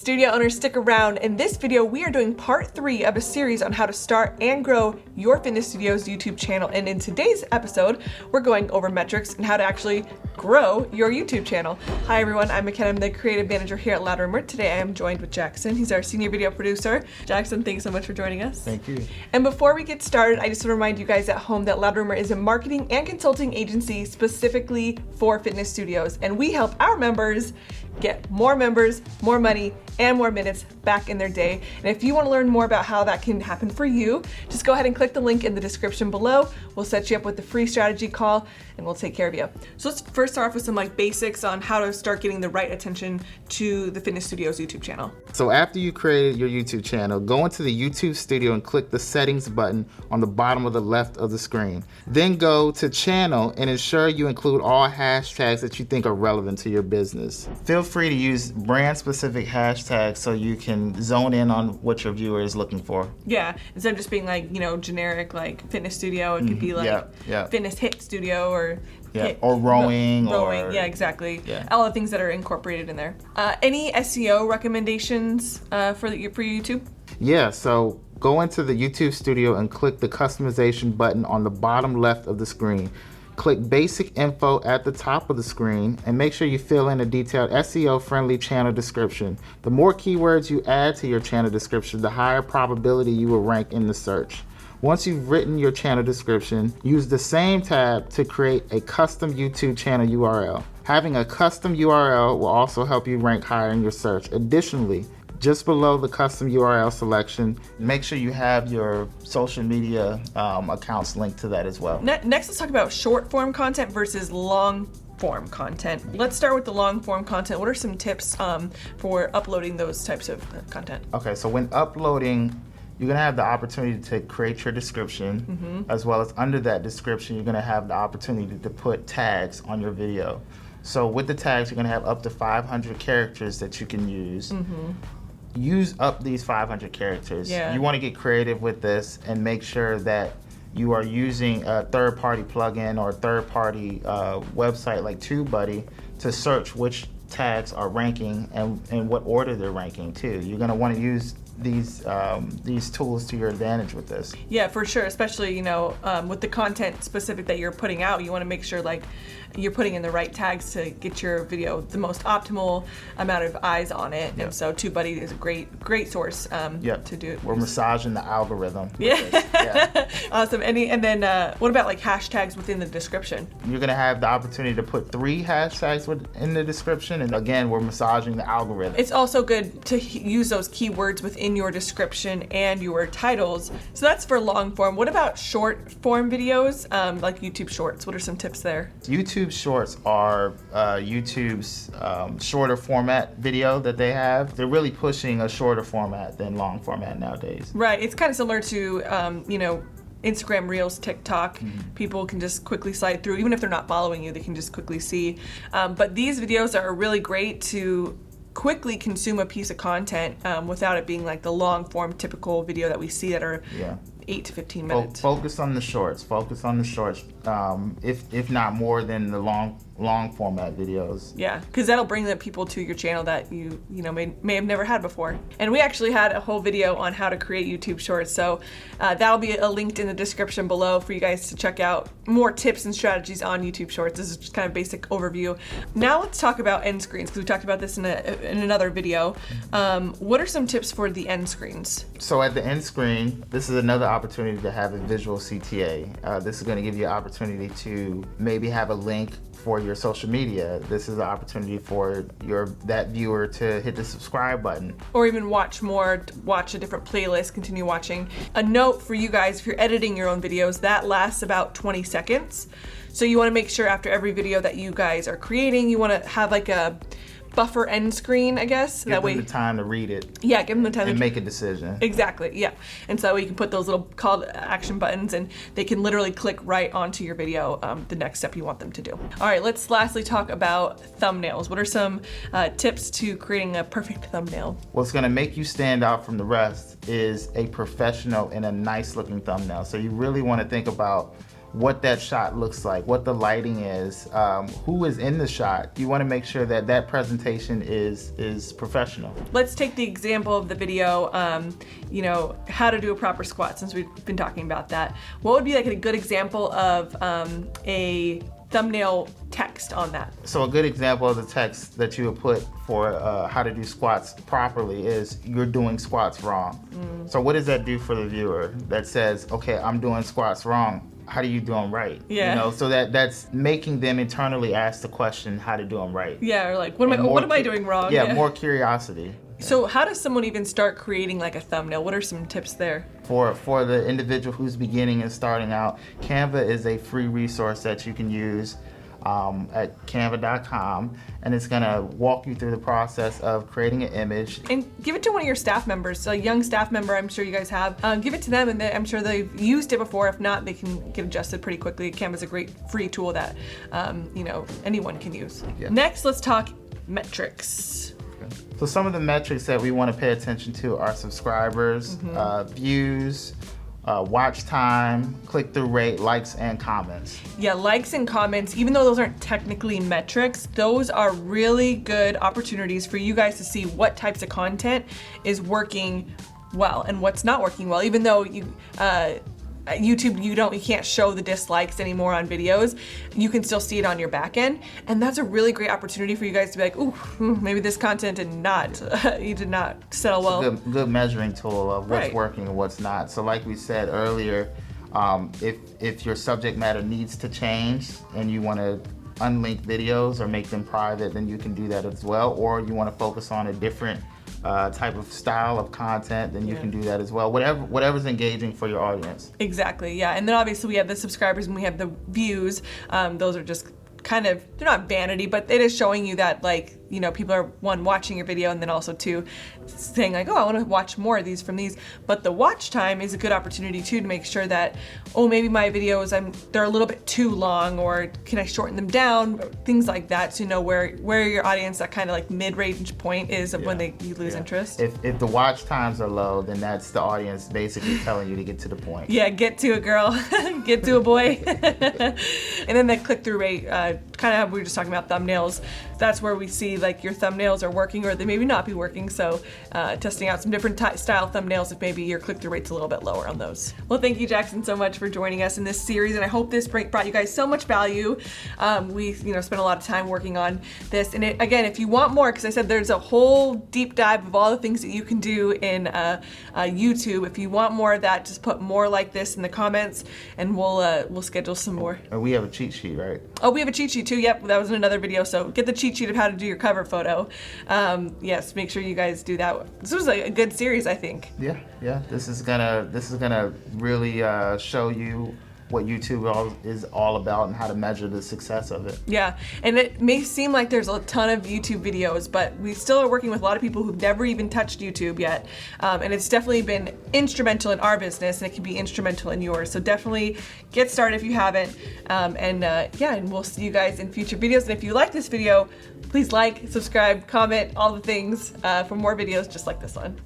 Studio owners, stick around. In this video, we are doing part 3 of a series on how to start and grow your fitness studio's YouTube channel. And in today's episode, we're going over metrics and how to actually grow your YouTube channel. Hi everyone, I'm McKenna, I'm the creative manager here at Loud Rumor. Today I am joined with Jackson. He's our senior video producer. Jackson, thanks so much for joining us. Thank you. And before we get started, I just want to remind you guys at home that Loud Rumor is a marketing and consulting agency specifically for fitness studios. And we help our members get more members, more money, and more minutes back in their day. And if you want to learn more about how that can happen for you, just go ahead and click the link in the description below. We'll set you up with the free strategy call and we'll take care of you. So let's first start off with some basics on how to start getting the right attention to the fitness studio's YouTube channel. So after you created your YouTube channel, go into the YouTube studio and click the settings button on the bottom of the left of the screen. Then go to channel and ensure you include all hashtags that you think are relevant to your business. Feel free to use brand specific hashtags so you can zone in on what your viewer is looking for. Yeah, instead of just being generic fitness studio, it could be fitness hit studio or rowing. Yeah, exactly. Yeah. All the things that are incorporated in there. Any SEO recommendations for YouTube? Yeah, so go into the YouTube studio and click the customization button on the bottom left of the screen. Click basic info at the top of the screen and make sure you fill in a detailed SEO friendly channel description. The more keywords you add to your channel description, the higher probability you will rank in the search. Once you've written your channel description, use the same tab to create a custom YouTube channel URL. Having a custom URL will also help you rank higher in your search. Additionally, just below the custom URL selection, make sure you have your social media accounts linked to that as well. Next, let's talk about short form content versus long form content. Let's start with the long form content. What are some tips for uploading those types of content? Okay, so when uploading, you're gonna have the opportunity to create your description, as well as under that description, you're gonna have the opportunity to put tags on your video. So with the tags, you're gonna have up to 500 characters that you can use. Use up these 500 characters. Yeah. You wanna get creative with this and make sure that you are using a third-party plugin or a third-party website like TubeBuddy to search which tags are ranking and what order they're ranking too. You're gonna wanna use these tools to your advantage with this. Yeah, for sure. Especially with the content specific that you're putting out, you want to make sure you're putting in the right tags to get your video the most optimal amount of eyes on it. Yep. And so TubeBuddy is a great source to do it. We're massaging the algorithm. Yeah. Awesome. And then what about hashtags within the description? You're gonna have the opportunity to put 3 hashtags in the description, and again, we're massaging the algorithm. It's also good to use those keywords within your description and your titles. So that's for long form. What about short form videos, like YouTube Shorts? What are some tips there? YouTube Shorts are YouTube's shorter format video that they have. They're really pushing a shorter format than long format nowadays. Right. It's kind of similar to Instagram Reels, TikTok. People can just quickly slide through. Even if they're not following you, they can just quickly see. But these videos are really great to quickly consume a piece of content without it being the long form typical video that we see that are 8 to 15 minutes. Focus on the shorts. Focus on the shorts, if not more than the long format videos. Yeah, because that'll bring the people to your channel that you may have never had before. And we actually had a whole video on how to create YouTube Shorts, so that'll be linked in the description below for you guys to check out more tips and strategies on YouTube Shorts. This is just kind of basic overview. Now let's talk about end screens, because we talked about this in another video. What are some tips for the end screens? So at the end screen, this is another opportunity to have a visual CTA. This is going to give you an opportunity to maybe have a link for your social media. This is an opportunity for that viewer to hit the subscribe button. Or even watch a different playlist, continue watching. A note for you guys, if you're editing your own videos, that lasts about 20 seconds. So you want to make sure after every video that you guys are creating, you want to have a buffer end screen, I guess. Give them the time to read it. Yeah, give them the time and make a decision. Exactly, yeah. And so you can put those little call to action buttons and they can literally click right onto your video, the next step you want them to do. All right, let's lastly talk about thumbnails. What are some tips to creating a perfect thumbnail? What's gonna make you stand out from the rest is a professional and a nice looking thumbnail. So you really wanna think about what that shot looks like, what the lighting is, who is in the shot. You want to make sure that that presentation is professional. Let's take the example of the video, you know, how to do a proper squat, since we've been talking about that. What would be like a good example of a thumbnail text on that? So a good example of the text that you would put for how to do squats properly is, you're doing squats wrong. So what does that do for the viewer that says, okay, I'm doing squats wrong? How do you do them right? Yeah. You know, so that's making them internally ask the question, how to do them right? Yeah, or like, what am I doing wrong? Yeah, more curiosity. So how does someone even start creating like a thumbnail? What are some tips there? For the individual who's beginning and starting out, Canva is a free resource that you can use at canva.com, and it's going to walk you through the process of creating an image. And give it to one of your staff members, a young staff member I'm sure you guys have. Give it to them, and I'm sure they've used it before. If not, they can get adjusted pretty quickly. Canva's a great free tool that you know, anyone can use. Yeah. Next, let's talk metrics. So some of the metrics that we want to pay attention to are subscribers, views, watch time, click-through rate, likes, and comments. Yeah, likes and comments, even though those aren't technically metrics, those are really good opportunities for you guys to see what types of content is working well and what's not working well. Even though YouTube, you can't show the dislikes anymore on videos, you can still see it on your back end, and that's a really great opportunity for you guys to be like, ooh, maybe this content did not, you did not sell well. It's a good measuring tool of what's working and what's not. So like we said earlier, if your subject matter needs to change and you want to unlink videos or make them private, then you can do that as well. Or you want to focus on a different type of style of content, then you can do that as well. Whatever's engaging for your audience. Exactly, yeah. And then obviously we have the subscribers and we have the views. Those are just kind of, they're not vanity, but it is showing you that, like, you know, people are, one, watching your video, and then also two, saying like, oh, I want to watch more of these from these. But the watch time is a good opportunity too, to make sure that, oh, maybe my videos, they're a little bit too long, or can I shorten them down, things like that, to know where your audience, that kind of like mid-range point is of when you lose interest. If the watch times are low, then that's the audience basically telling you to get to the point. Yeah, get to it, girl. Get to a boy. And then the click-through rate, kind of how we were just talking about thumbnails, that's where we see like your thumbnails are working or they maybe not be working. So testing out some different style thumbnails if maybe your click-through rate's a little bit lower on those. Well, thank you, Jackson, so much for joining us in this series, and I hope this brought you guys so much value. We spent a lot of time working on this, and again, if you want more, because I said there's a whole deep dive of all the things that you can do in YouTube. If you want more of that, just put more like this in the comments, and we'll schedule some more. And we have a cheat sheet, right? Oh, we have a cheat sheet too. Yep, that was in another video. So get the cheat sheet of how to do your cover photo. Yes, make sure you guys do that. This was a good series, I think. Yeah. This is gonna really show you what YouTube is all about and how to measure the success of it. Yeah, and it may seem like there's a ton of YouTube videos, but we still are working with a lot of people who've never even touched YouTube yet. And it's definitely been instrumental in our business, and it can be instrumental in yours. So definitely get started if you haven't. And we'll see you guys in future videos. And if you like this video, please like, subscribe, comment, all the things for more videos just like this one.